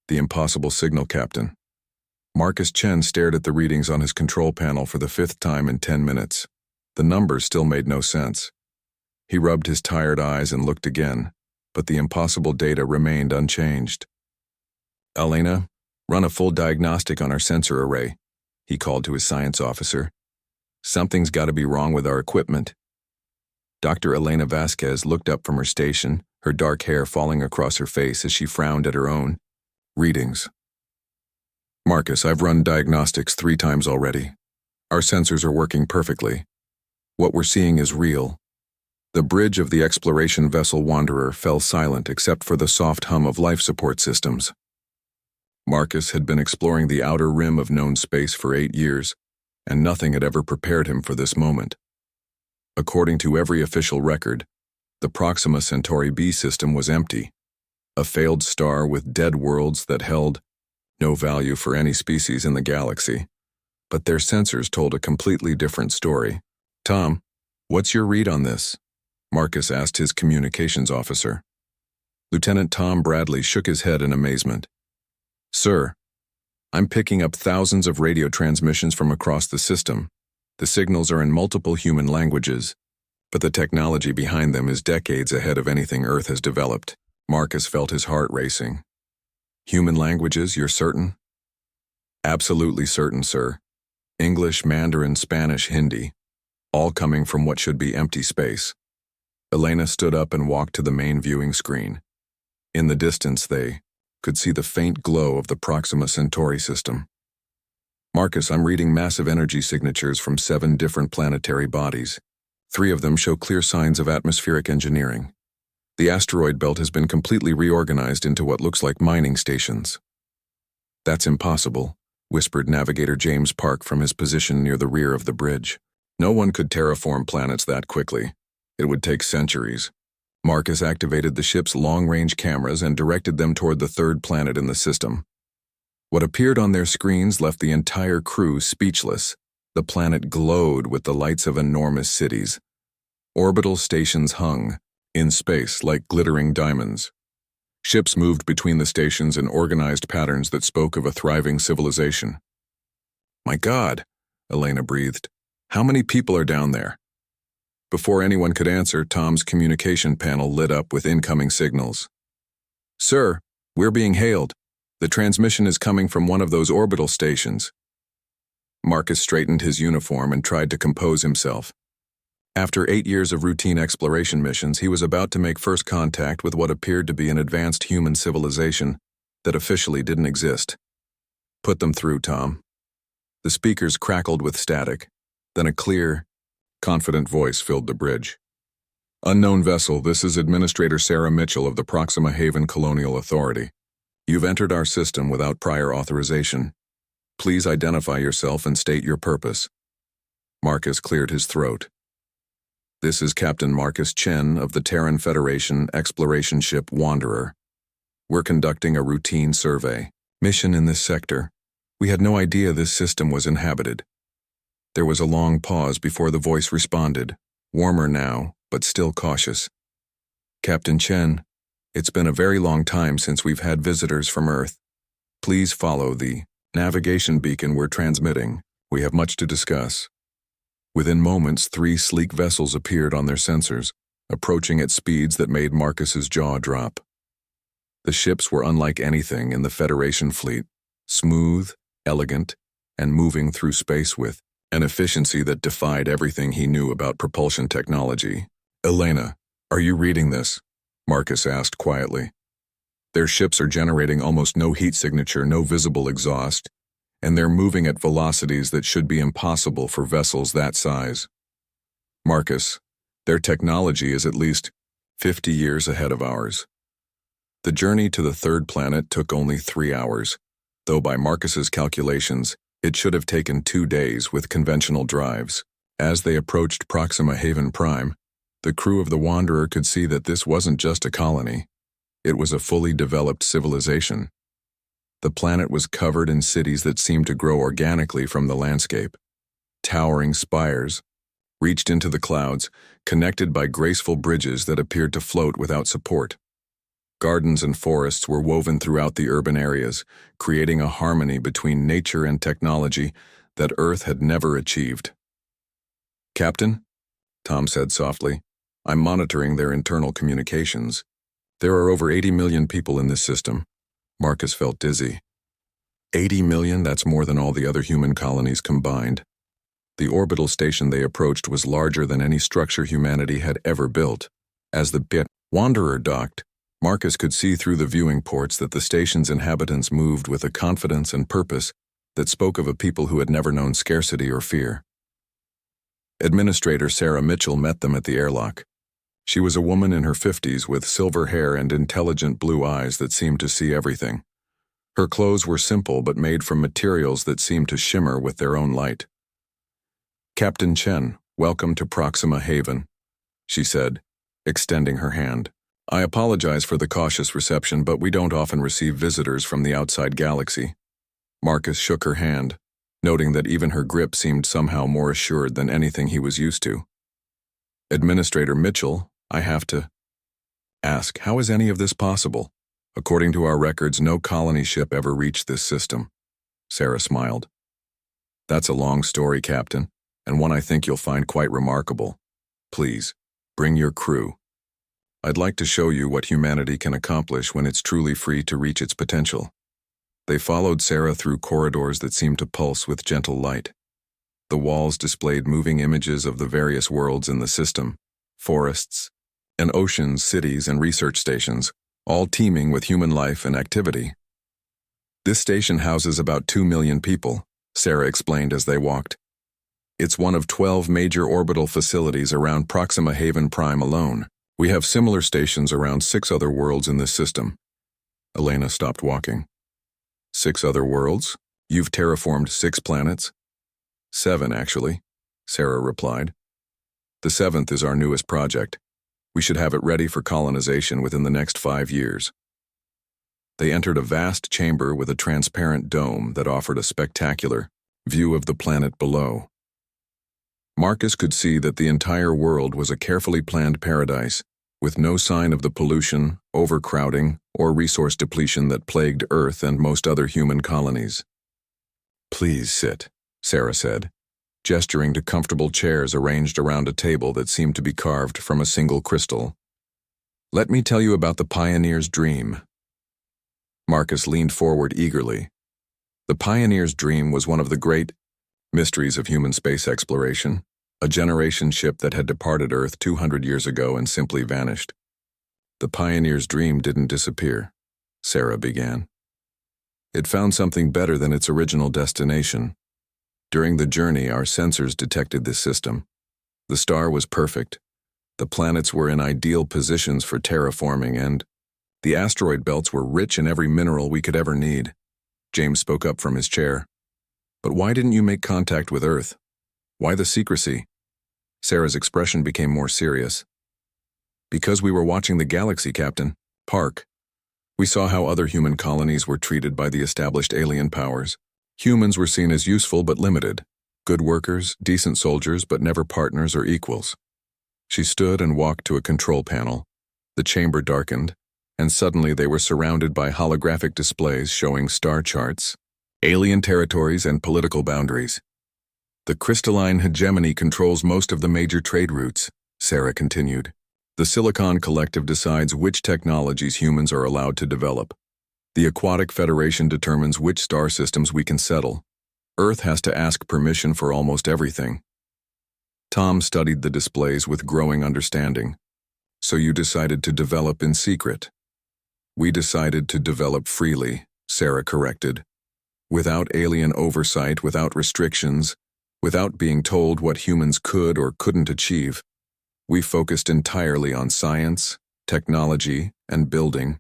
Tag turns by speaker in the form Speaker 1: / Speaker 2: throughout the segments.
Speaker 1: The impossible signal, Captain. Marcus Chen stared at the readings on his control panel for the 5th time in 10 minutes. The numbers still made no sense. He rubbed his tired eyes and looked again, but the impossible data remained unchanged. Elena, run a full diagnostic on our sensor array, he called to his science officer. Something's got to be wrong with our equipment. Dr. Elena Vasquez looked up from her station, her dark hair falling across her face as she frowned at her own. Readings. Marcus, I've run diagnostics 3 times already. Our sensors are working perfectly. What we're seeing is real. The bridge of the exploration vessel Wanderer fell silent except for the soft hum of life support systems. Marcus had been exploring the outer rim of known space for 8 years, and nothing had ever prepared him for this moment. According to every official record, the Proxima Centauri B system was empty, a failed star with dead worlds that held no value for any species in the galaxy. But their sensors told a completely different story. Tom, what's your read on this? Marcus asked his communications officer. Lieutenant Tom Bradley shook his head in amazement. Sir, I'm picking up thousands of radio transmissions from across the system. The signals are in multiple human languages, but the technology behind them is decades ahead of anything Earth has developed. Marcus felt his heart racing. Human languages, you're certain? Absolutely certain, sir. English, Mandarin, Spanish, Hindi, all coming from what should be empty space. Elena stood up and walked to the main viewing screen. In the distance, they could see the faint glow of the Proxima Centauri system. Marcus, I'm reading massive energy signatures from 7 different planetary bodies. 3 of them show clear signs of atmospheric engineering. The asteroid belt has been completely reorganized into what looks like mining stations. That's impossible, whispered Navigator James Park from his position near the rear of the bridge. No one could terraform planets that quickly. It would take centuries. Marcus activated the ship's long-range cameras and directed them toward the 3rd planet in the system. What appeared on their screens left the entire crew speechless. The planet glowed with the lights of enormous cities. Orbital stations hung in space like glittering diamonds. Ships moved between the stations in organized patterns that spoke of a thriving civilization. My God, Elena breathed. How many people are down there? Before anyone could answer, Tom's communication panel lit up with incoming signals. Sir, we're being hailed. The transmission is coming from one of those orbital stations. Marcus straightened his uniform and tried to compose himself. After 8 years of routine exploration missions, he was about to make first contact with what appeared to be an advanced human civilization that officially didn't exist. Put them through, Tom. The speakers crackled with static. Then a clear, confident voice filled the bridge. Unknown vessel, this is Administrator Sarah Mitchell of the Proxima Haven Colonial Authority. You've entered our system without prior authorization. Please identify yourself and state your purpose. Marcus cleared his throat. This is Captain Marcus Chen of the Terran Federation exploration ship Wanderer. We're conducting a routine survey. Mission in this sector. We had no idea this system was inhabited. There was a long pause before the voice responded, warmer now, but still cautious. Captain Chen, it's been a very long time since we've had visitors from Earth. Please follow the navigation beacon we're transmitting. We have much to discuss. Within moments, 3 sleek vessels appeared on their sensors, approaching at speeds that made Marcus's jaw drop. The ships were unlike anything in the Federation fleet, smooth, elegant, and moving through space with an efficiency that defied everything he knew about propulsion technology. Elena, are you reading this? Marcus asked quietly. Their ships are generating almost no heat signature, no visible exhaust, and they're moving at velocities that should be impossible for vessels that size. Marcus, their technology is at least 50 years ahead of ours. The journey to the 3rd planet took only 3 hours, though by Marcus's calculations, it should have taken 2 days with conventional drives. As they approached Proxima Haven Prime, the crew of the Wanderer could see that this wasn't just a colony. It was a fully developed civilization. The planet was covered in cities that seemed to grow organically from the landscape. Towering spires reached into the clouds, connected by graceful bridges that appeared to float without support. Gardens and forests were woven throughout the urban areas, creating a harmony between nature and technology that Earth had never achieved. "Captain," Tom said softly, "I'm monitoring their internal communications. There are over 80 million people in this system." Marcus felt dizzy. 80 million, that's more than all the other human colonies combined. The orbital station they approached was larger than any structure humanity had ever built. As the Wanderer docked, Marcus could see through the viewing ports that the station's inhabitants moved with a confidence and purpose that spoke of a people who had never known scarcity or fear. Administrator Sarah Mitchell met them at the airlock. She was a woman in her 50s with silver hair and intelligent blue eyes that seemed to see everything. Her clothes were simple but made from materials that seemed to shimmer with their own light. "Captain Chen, welcome to Proxima Haven," she said, extending her hand. "I apologize for the cautious reception, but we don't often receive visitors from the outside galaxy." Marcus shook her hand, noting that even her grip seemed somehow more assured than anything he was used to. "Administrator Mitchell, I have to ask, how is any of this possible? According to our records, no colony ship ever reached this system." Sarah smiled. "That's a long story, Captain, and one I think you'll find quite remarkable. Please, bring your crew. I'd like to show you what humanity can accomplish when it's truly free to reach its potential." They followed Sarah through corridors that seemed to pulse with gentle light. The walls displayed moving images of the various worlds in the system, forests, and oceans, cities, and research stations, all teeming with human life and activity. "This station houses about 2 million people," Sarah explained as they walked. "It's one of 12 major orbital facilities around Proxima Haven Prime alone. We have similar stations around 6 other worlds in this system." Elena stopped walking. "6 other worlds? You've terraformed 6 planets?" "7, actually," Sarah replied. "The 7th is our newest project. We should have it ready for colonization within the next 5 years." They entered a vast chamber with a transparent dome that offered a spectacular view of the planet below. Marcus could see that the entire world was a carefully planned paradise, with no sign of the pollution, overcrowding, or resource depletion that plagued Earth and most other human colonies. "Please sit," Sarah said, gesturing to comfortable chairs arranged around a table that seemed to be carved from a single crystal. "Let me tell you about the pioneer's dream." Marcus leaned forward eagerly. The pioneer's dream was one of the great mysteries of human space exploration, a generation ship that had departed Earth 200 years ago and simply vanished. "The pioneer's dream didn't disappear," Sarah began. "It found something better than its original destination. During the journey, our sensors detected this system. The star was perfect. The planets were in ideal positions for terraforming, and the asteroid belts were rich in every mineral we could ever need." James spoke up from his chair. "But why didn't you make contact with Earth? Why the secrecy?" Sarah's expression became more serious. "Because we were watching the galaxy, Captain. Park. We saw how other human colonies were treated by the established alien powers. Humans were seen as useful but limited. Good workers, decent soldiers, but never partners or equals." She stood and walked to a control panel. The chamber darkened, and suddenly they were surrounded by holographic displays showing star charts, alien territories, and political boundaries. "The crystalline hegemony controls most of the major trade routes," Sarah continued. "The Silicon Collective decides which technologies humans are allowed to develop. The Aquatic Federation determines which star systems we can settle. Earth has to ask permission for almost everything." Tom studied the displays with growing understanding. "So you decided to develop in secret?" "We decided to develop freely," Sarah corrected. "Without alien oversight, without restrictions, without being told what humans could or couldn't achieve. We focused entirely on science, technology, and building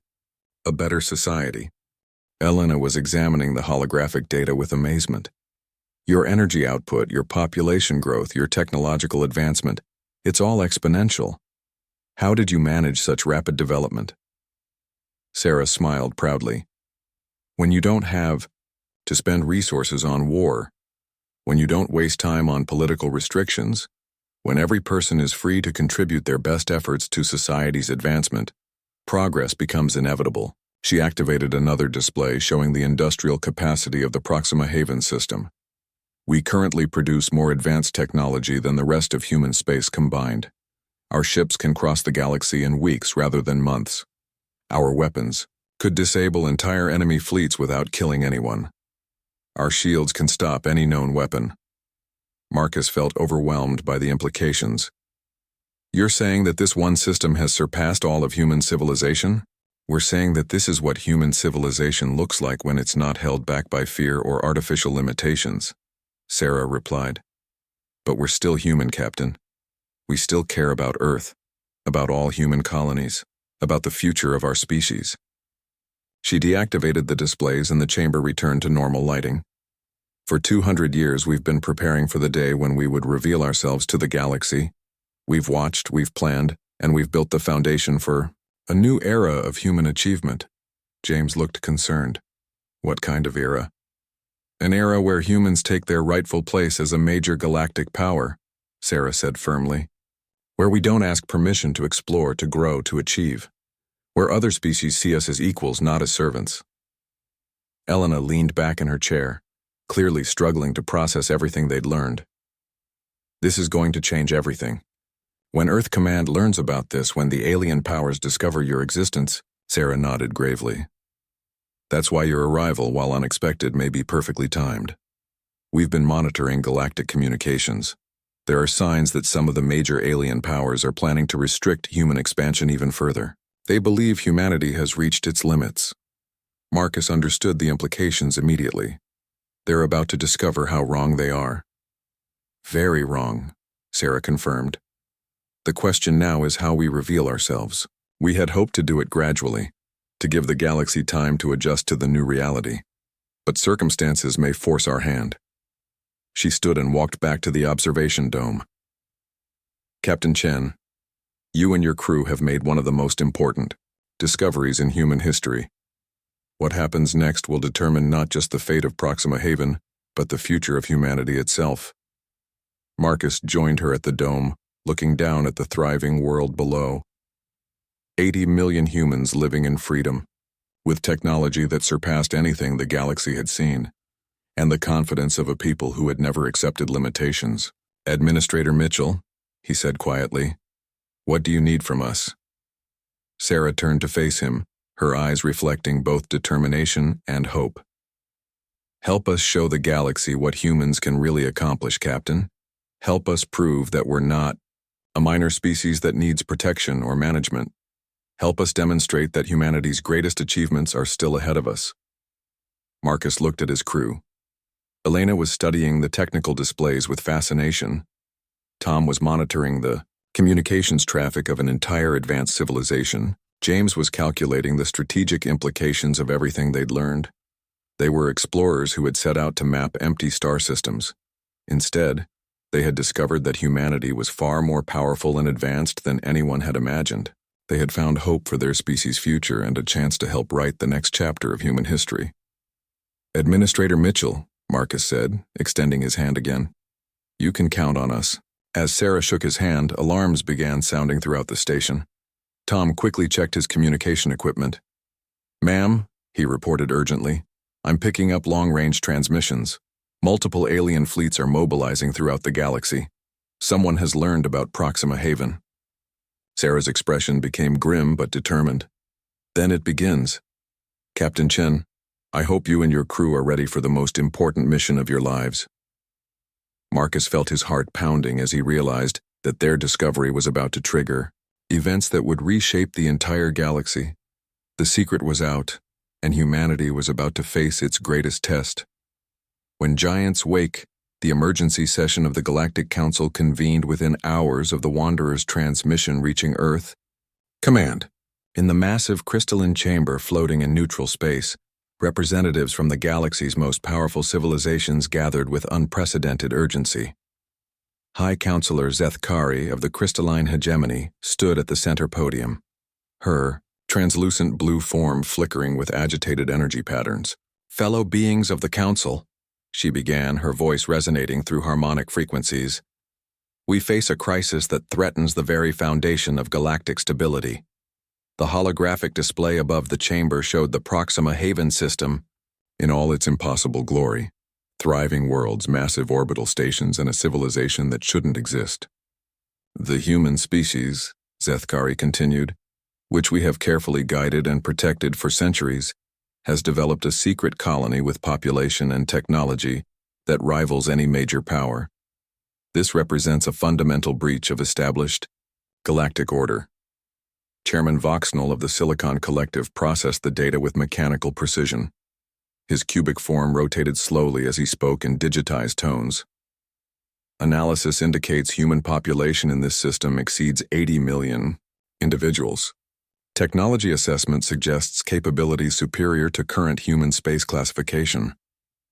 Speaker 1: a better society." Elena was examining the holographic data with amazement. "Your energy output, your population growth, your technological advancement, it's all exponential. How did you manage such rapid development?" Sarah smiled proudly. "When you don't have to spend resources on war, when you don't waste time on political restrictions, when every person is free to contribute their best efforts to society's advancement, Progress becomes inevitable. She activated another display showing the industrial capacity of the Proxima Haven system. We currently produce more advanced technology than the rest of human space combined. Our ships can cross the galaxy in weeks rather than months. Our weapons could disable entire enemy fleets without killing anyone. Our shields can stop any known weapon. Marcus felt overwhelmed by the implications. You're saying that this one system has surpassed all of human civilization? We're saying that this is what human civilization looks like when it's not held back by fear or artificial limitations, Sarah replied. But we're still human, Captain. We still care about Earth, about all human colonies, about the future of our species. She deactivated the displays and the chamber returned to normal lighting. For 200 years we've been preparing for the day when we would reveal ourselves to the galaxy. We've watched, we've planned, and we've built the foundation for a new era of human achievement. James looked concerned. What kind of era? An era where humans take their rightful place as a major galactic power, Sarah said firmly. Where we don't ask permission to explore, to grow, to achieve. Where other species see us as equals, not as servants. Elena leaned back in her chair, clearly struggling to process everything they'd learned. This is going to change everything. When Earth Command learns about this, when the alien powers discover your existence, Sarah nodded gravely. That's why your arrival, while unexpected, may be perfectly timed. We've been monitoring galactic communications. There are signs that some of the major alien powers are planning to restrict human expansion even further. They believe humanity has reached its limits. Marcus understood the implications immediately. They're about to discover how wrong they are. Very wrong, Sarah confirmed. The question now is how we reveal ourselves. We had hoped to do it gradually, to give the galaxy time to adjust to the new reality. But circumstances may force our hand. She stood and walked back to the observation dome. Captain Chen, you and your crew have made one of the most important discoveries in human history. What happens next will determine not just the fate of Proxima Haven, but the future of humanity itself. Marcus joined her at the dome, looking down at the thriving world below. 80 million humans living in freedom, with technology that surpassed anything the galaxy had seen, and the confidence of a people who had never accepted limitations. Administrator Mitchell, he said quietly, what do you need from us? Sarah turned to face him, her eyes reflecting both determination and hope. Help us show the galaxy what humans can really accomplish, Captain. Help us prove that we're not a minor species that needs protection or management. Help us demonstrate that humanity's greatest achievements are still ahead of us. Marcus looked at his crew. Elena was studying the technical displays with fascination. Tom was monitoring the communications traffic of an entire advanced civilization. James was calculating the strategic implications of everything they'd learned. They were explorers who had set out to map empty star systems. Instead, they had discovered that humanity was far more powerful and advanced than anyone had imagined. They had found hope for their species' future and a chance to help write the next chapter of human history. Administrator Mitchell, Marcus said, extending his hand again. You can count on us. As Sarah shook his hand, alarms began sounding throughout the station. Tom quickly checked his communication equipment. Ma'am, he reported urgently, I'm picking up long-range transmissions. Multiple alien fleets are mobilizing throughout the galaxy. Someone has learned about Proxima Haven. Sarah's expression became grim but determined. Then it begins. Captain Chen, I hope you and your crew are ready for the most important mission of your lives. Marcus felt his heart pounding as he realized that their discovery was about to trigger events that would reshape the entire galaxy. The secret was out, and humanity was about to face its greatest test. When giants wake, the emergency session of the Galactic Council convened within hours of the Wanderer's transmission reaching Earth. Command. In the massive crystalline chamber floating in neutral space, representatives from the galaxy's most powerful civilizations gathered with unprecedented urgency. High Counselor Zethkari of the crystalline hegemony stood at the center podium, her translucent blue form flickering with agitated energy patterns. Fellow beings of the Council, she began, her voice resonating through harmonic frequencies. We face a crisis that threatens the very foundation of galactic stability. The holographic display above the chamber showed the Proxima Haven system in all its impossible glory. Thriving worlds, massive orbital stations, and a civilization that shouldn't exist. The human species, Zethkari continued, which we have carefully guided and protected for centuries, has developed a secret colony with population and technology that rivals any major power. This represents a fundamental breach of established galactic order. Chairman Voxnell of the Silicon Collective processed the data with mechanical precision. His cubic form rotated slowly as he spoke in digitized tones. Analysis indicates human population in this system exceeds 80 million individuals. Technology assessment suggests capabilities superior to current human space classification.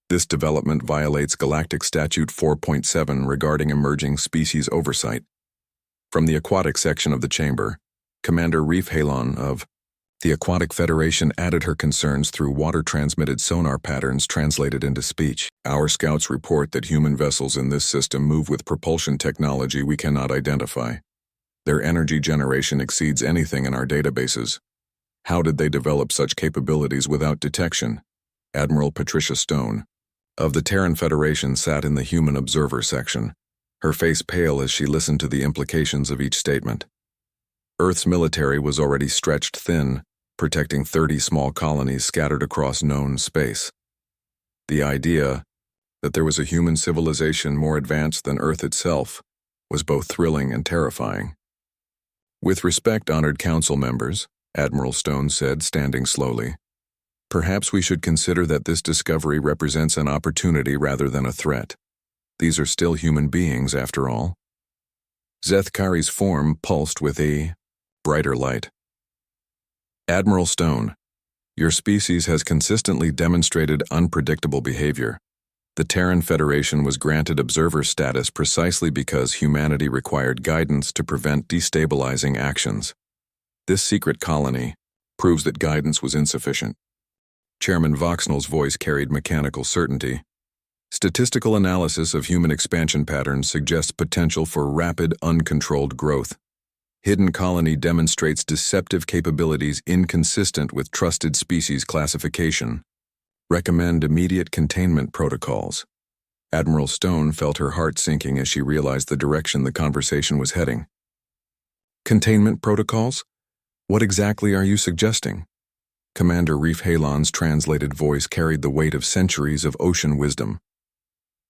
Speaker 1: This development violates Galactic Statute 4.7 regarding emerging species oversight. From the aquatic section of the chamber, Commander Reef Halon of the Aquatic Federation added her concerns through water-transmitted sonar patterns translated into speech. Our scouts report that human vessels in this system move with propulsion technology we cannot identify. Their energy generation exceeds anything in our databases. How did they develop such capabilities without detection? Admiral Patricia Stone of the Terran Federation sat in the Human Observer section, her face pale as she listened to the implications of each statement. Earth's military was already stretched thin, protecting 30 small colonies scattered across known space. The idea that there was a human civilization more advanced than Earth itself was both thrilling and terrifying. With respect, honored council members, Admiral Stone said, standing slowly, perhaps we should consider that this discovery represents an opportunity rather than a threat. These are still human beings, after all. Zethkari's form pulsed with a brighter light. Admiral Stone, your species has consistently demonstrated unpredictable behavior. The Terran Federation was granted observer status precisely because humanity required guidance to prevent destabilizing actions. This secret colony proves that guidance was insufficient. Chairman Voxnell's voice carried mechanical certainty. Statistical analysis of human expansion patterns suggests potential for rapid, uncontrolled growth. Hidden colony demonstrates deceptive capabilities inconsistent with trusted species classification. Recommend immediate containment protocols. Admiral Stone felt her heart sinking as she realized the direction the conversation was heading. Containment protocols? What exactly are you suggesting? Commander Reef Halon's translated voice carried the weight of centuries of ocean wisdom.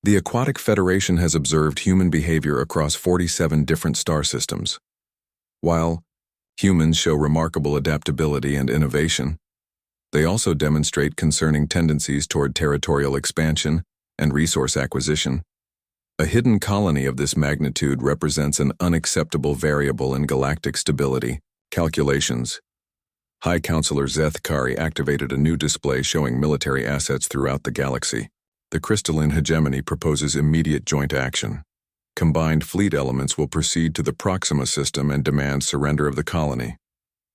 Speaker 1: The Aquatic Federation has observed human behavior across 47 different star systems. While humans show remarkable adaptability and innovation, they also demonstrate concerning tendencies toward territorial expansion and resource acquisition. A hidden colony of this magnitude represents an unacceptable variable in galactic stability calculations. High Counselor Zethkari activated a new display showing military assets throughout the galaxy. The crystalline hegemony proposes immediate joint action. Combined fleet elements will proceed to the Proxima system and demand surrender of the colony.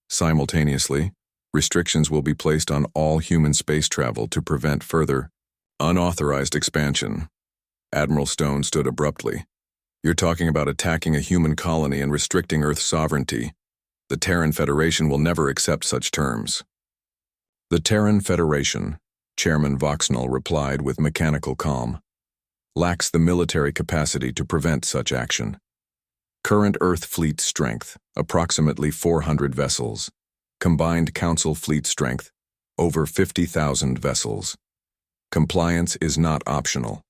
Speaker 1: Simultaneously, restrictions will be placed on all human space travel to prevent further unauthorized expansion. Admiral Stone stood abruptly. You're talking about attacking a human colony and restricting Earth's sovereignty. The Terran Federation will never accept such terms. The Terran Federation, Chairman Voxnell replied with mechanical calm, lacks the military capacity to prevent such action. Current Earth fleet strength, approximately 400 vessels. Combined Council fleet strength, over 50,000 vessels. Compliance is not optional.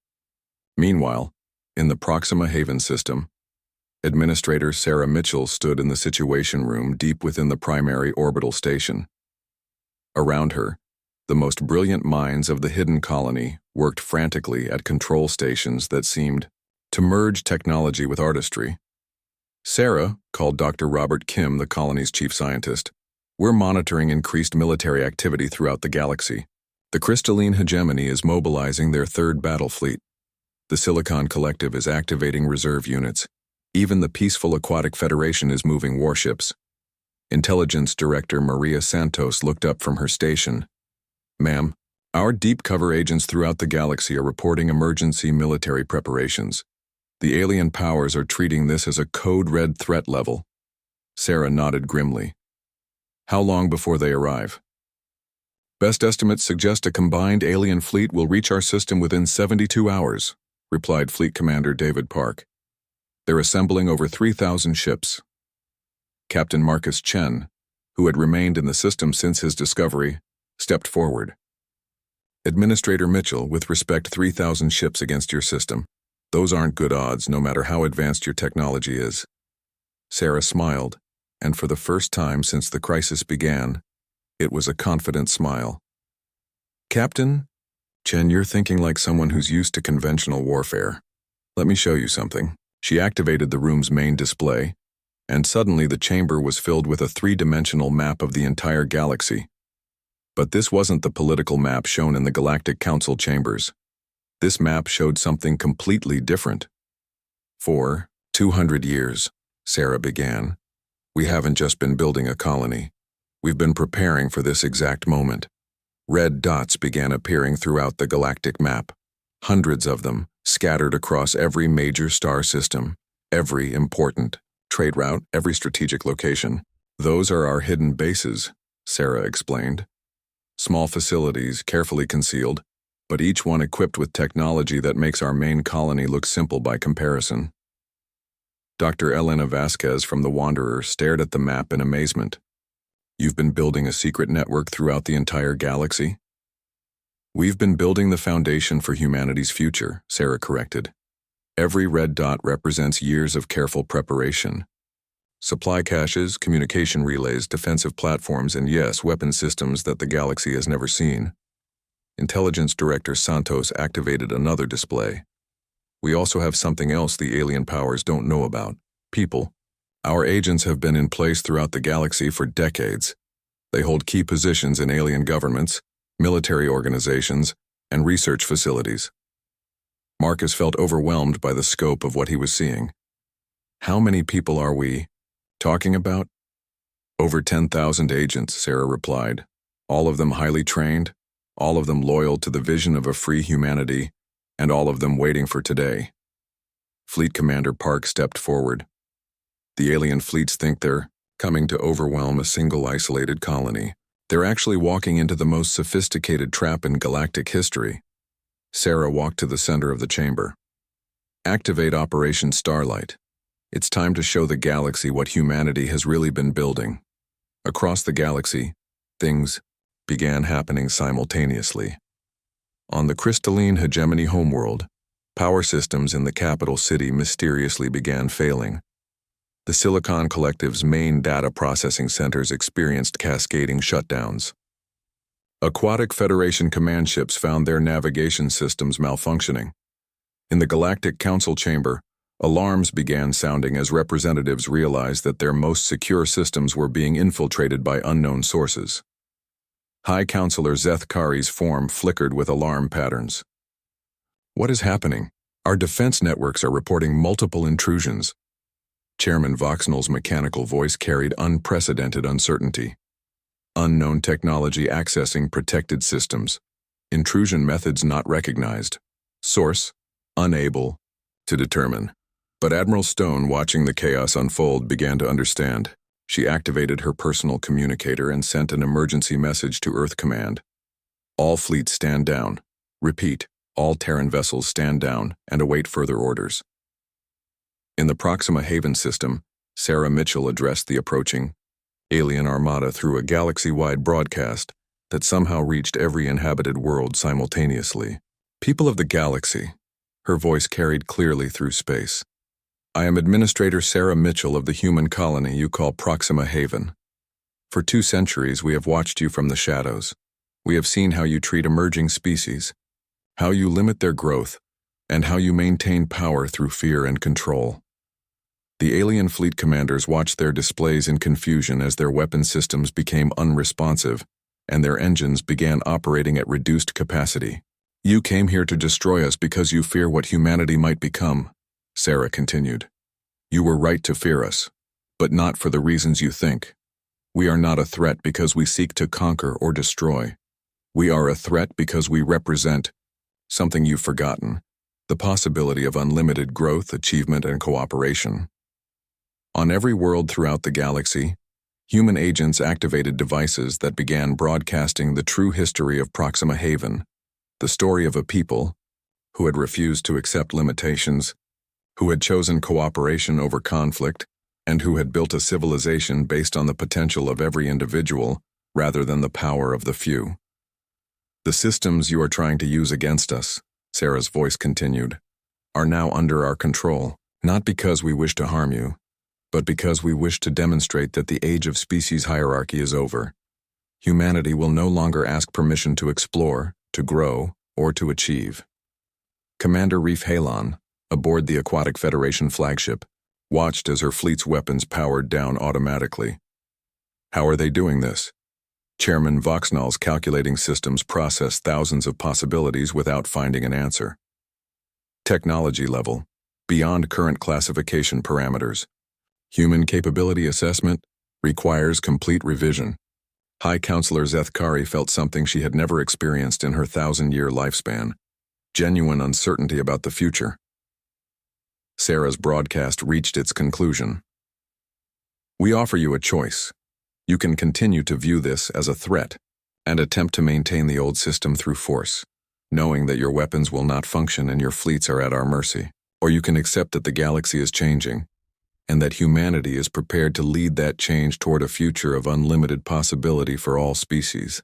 Speaker 1: Meanwhile, in the Proxima Haven system, Administrator Sarah Mitchell stood in the Situation Room deep within the primary orbital station. Around her, the most brilliant minds of the hidden colony worked frantically at control stations that seemed to merge technology with artistry. Sarah called Dr. Robert Kim, the colony's chief scientist. We're monitoring increased military activity throughout the galaxy. The crystalline hegemony is mobilizing their third battle fleet. The Silicon Collective is activating reserve units. Even the peaceful Aquatic Federation is moving warships. Intelligence Director Maria Santos looked up from her station. Ma'am, our deep cover agents throughout the galaxy are reporting emergency military preparations. The alien powers are treating this as a code red threat level. Sarah nodded grimly. How long before they arrive? Best estimates suggest a combined alien fleet will reach our system within 72 hours, replied Fleet Commander David Park. They're assembling over 3,000 ships. Captain Marcus Chen, who had remained in the system since his discovery, stepped forward. Administrator Mitchell, with respect 3,000 ships against your system. Those aren't good odds, no matter how advanced your technology is. Sarah smiled, and for the first time since the crisis began, it was a confident smile. Captain, Chen, you're thinking like someone who's used to conventional warfare. Let me show you something. She activated the room's main display, and suddenly the chamber was filled with a three-dimensional map of the entire galaxy. But this wasn't the political map shown in the Galactic Council chambers. This map showed something completely different. For 200 years, Sarah began, we haven't just been building a colony. We've been preparing for this exact moment. Red dots began appearing throughout the galactic map. Hundreds of them, scattered across every major star system, every important trade route, every strategic location. Those are our hidden bases, Sarah explained. Small facilities, carefully concealed, but each one equipped with technology that makes our main colony look simple by comparison. Dr. Elena Vasquez from The Wanderer stared at the map in amazement. You've been building a secret network throughout the entire galaxy? We've been building the foundation for humanity's future, Sarah corrected. Every red dot represents years of careful preparation. Supply caches, communication relays, defensive platforms, and yes, weapon systems that the galaxy has never seen. Intelligence Director Santos activated another display. We also have something else the alien powers don't know about: people. Our agents have been in place throughout the galaxy for decades. They hold key positions in alien governments, military organizations, and research facilities. Marcus felt overwhelmed by the scope of what he was seeing. How many people are we talking about? Over 10,000 agents, Sarah replied. All of them highly trained, all of them loyal to the vision of a free humanity, and all of them waiting for today. Fleet Commander Park stepped forward. The alien fleets think they're coming to overwhelm a single isolated colony. They're actually walking into the most sophisticated trap in galactic history. Sarah walked to the center of the chamber. Activate Operation Starlight. It's time to show the galaxy what humanity has really been building. Across the galaxy, things began happening simultaneously. On the crystalline hegemony homeworld, power systems in the capital city mysteriously began failing. The Silicon Collective's main data processing centers experienced cascading shutdowns. Aquatic Federation command ships found their navigation systems malfunctioning. In the Galactic Council chamber, alarms began sounding as representatives realized that their most secure systems were being infiltrated by unknown sources. High Counselor Zeth Kari's form flickered with alarm patterns. What is happening? Our defense networks are reporting multiple intrusions. Chairman Voxnell's mechanical voice carried unprecedented uncertainty. Unknown technology accessing protected systems. Intrusion methods not recognized. Source, unable to determine. But Admiral Stone, watching the chaos unfold, began to understand. She activated her personal communicator and sent an emergency message to Earth Command. All fleets stand down. Repeat, all Terran vessels stand down and await further orders. In the Proxima Haven system, Sarah Mitchell addressed the approaching alien armada through a galaxy-wide broadcast that somehow reached every inhabited world simultaneously. People of the galaxy, her voice carried clearly through space. I am Administrator Sarah Mitchell of the human colony you call Proxima Haven. For 2 centuries we have watched you from the shadows. We have seen how you treat emerging species, how you limit their growth, and how you maintain power through fear and control. The alien fleet commanders watched their displays in confusion as their weapon systems became unresponsive and their engines began operating at reduced capacity. You came here to destroy us because you fear what humanity might become, Sarah continued. You were right to fear us, but not for the reasons you think. We are not a threat because we seek to conquer or destroy. We are a threat because we represent something you've forgotten, the possibility of unlimited growth, achievement, and cooperation. On every world throughout the galaxy, Human agents activated devices that began broadcasting the true history of Proxima Haven, the story of a people who had refused to accept limitations, who had chosen cooperation over conflict, and who had built a civilization based on the potential of every individual rather than the power of the few. The systems you are trying to use against us, Sarah's voice continued, are now under our control, not because we wish to harm you, but because we wish to demonstrate that the age of species hierarchy is over. Humanity will no longer ask permission to explore, to grow, or to achieve. Commander Reef Halon, aboard the Aquatic Federation flagship, watched as her fleet's weapons powered down automatically. How are they doing this? Chairman Voxnall's calculating systems process thousands of possibilities without finding an answer. Technology level, beyond current classification parameters. Human capability assessment requires complete revision. High Counselor Zethkari felt something she had never experienced in her 1,000-year lifespan, genuine uncertainty about the future. Sarah's broadcast reached its conclusion. We offer you a choice. You can continue to view this as a threat and attempt to maintain the old system through force, knowing that your weapons will not function and your fleets are at our mercy. Or you can accept that the galaxy is changing, and that humanity is prepared to lead that change toward a future of unlimited possibility for all species.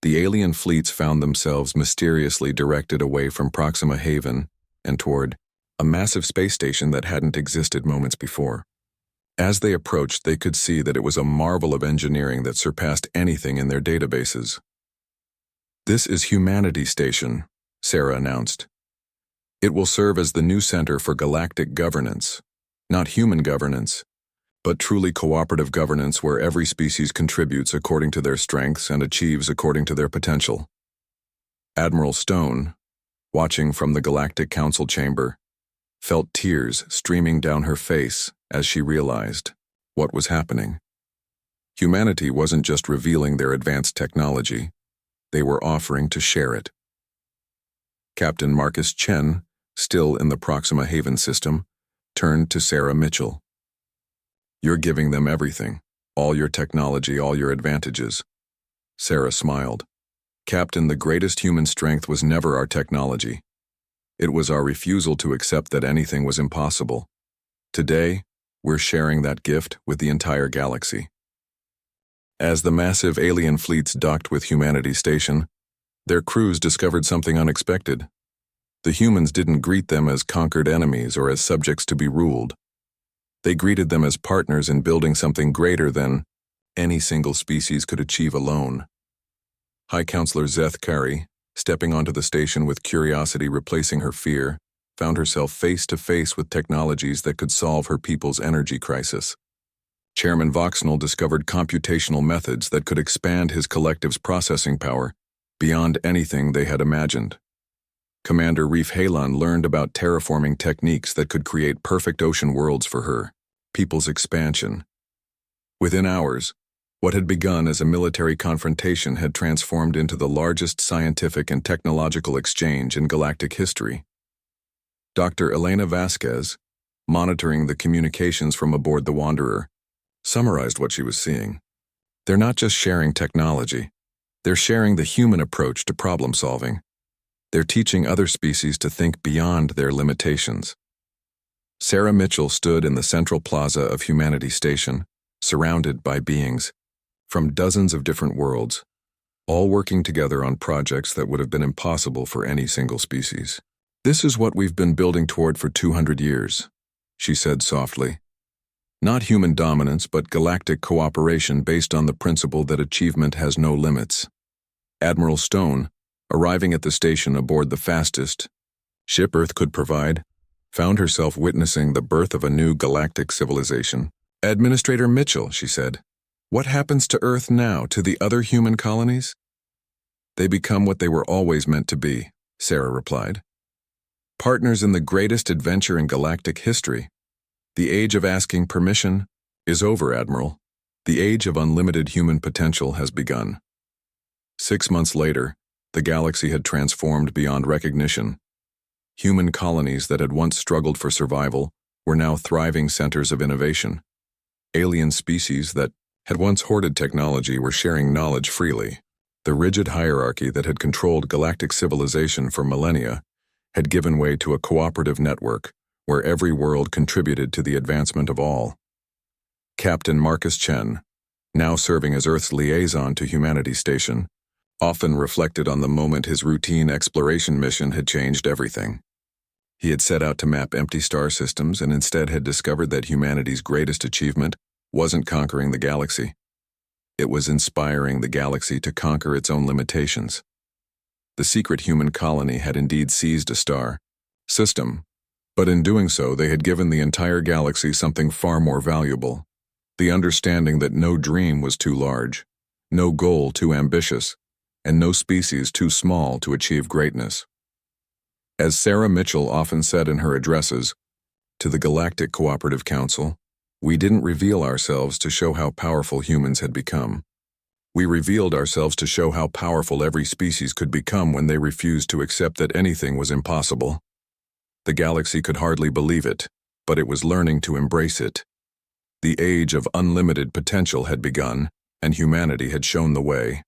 Speaker 1: The alien fleets found themselves mysteriously directed away from Proxima Haven and toward a massive space station that hadn't existed moments before. As they approached, they could see that it was a marvel of engineering that surpassed anything in their databases. This is Humanity Station, Sarah announced. It will serve as the new center for galactic governance. Not human governance, but truly cooperative governance where every species contributes according to their strengths and achieves according to their potential. Admiral Stone, watching from the Galactic Council chamber, felt tears streaming down her face as she realized what was happening. Humanity wasn't just revealing their advanced technology, they were offering to share it. Captain Marcus Chen, still in the Proxima Haven system, turned to Sarah Mitchell. You're giving them everything, all your technology, all your advantages. Sarah smiled. Captain, the greatest human strength was never our technology. It was our refusal to accept that anything was impossible. Today, we're sharing that gift with the entire galaxy. As the massive alien fleets docked with Humanity Station, their crews discovered something unexpected. The humans didn't greet them as conquered enemies or as subjects to be ruled. They greeted them as partners in building something greater than any single species could achieve alone. High Counselor Zethkari, stepping onto the station with curiosity replacing her fear, found herself face to face with technologies that could solve her people's energy crisis. Chairman Voxnall discovered computational methods that could expand his collective's processing power beyond anything they had imagined. Commander Reef Halon learned about terraforming techniques that could create perfect ocean worlds for her people's expansion. Within hours, what had begun as a military confrontation had transformed into the largest scientific and technological exchange in galactic history. Dr. Elena Vasquez, monitoring the communications from aboard the Wanderer, summarized what she was seeing. They're not just sharing technology, they're sharing the human approach to problem solving. They're teaching other species to think beyond their limitations. Sarah Mitchell stood in the central plaza of Humanity Station, surrounded by beings from dozens of different worlds, all working together on projects that would have been impossible for any single species. This is what we've been building toward for 200 years, she said softly. Not human dominance, but galactic cooperation based on the principle that achievement has no limits. Admiral Stone, arriving at the station aboard the fastest ship Earth could provide, found herself witnessing the birth of a new galactic civilization. Administrator Mitchell, she said, what happens to Earth now, to the other human colonies? They become what they were always meant to be, Sarah replied. Partners in the greatest adventure in galactic history. The age of asking permission is over, Admiral. The age of unlimited human potential has begun. 6 months later, the galaxy had transformed beyond recognition. Human colonies that had once struggled for survival were now thriving centers of innovation. Alien species that had once hoarded technology were sharing knowledge freely. The rigid hierarchy that had controlled galactic civilization for millennia had given way to a cooperative network where every world contributed to the advancement of all. Captain Marcus Chen, now serving as Earth's liaison to Humanity Station, often reflected on the moment his routine exploration mission had changed everything. He had set out to map empty star systems and instead had discovered that humanity's greatest achievement wasn't conquering the galaxy. It was inspiring the galaxy to conquer its own limitations. The secret human colony had indeed seized a star system, but in doing so they had given the entire galaxy something far more valuable: the understanding that no dream was too large, no goal too ambitious, and no species too small to achieve greatness. As Sarah Mitchell often said in her addresses to the Galactic Cooperative Council, we didn't reveal ourselves to show how powerful humans had become. We revealed ourselves to show how powerful every species could become when they refused to accept that anything was impossible. The galaxy could hardly believe it, but it was learning to embrace it. The age of unlimited potential had begun, and humanity had shown the way.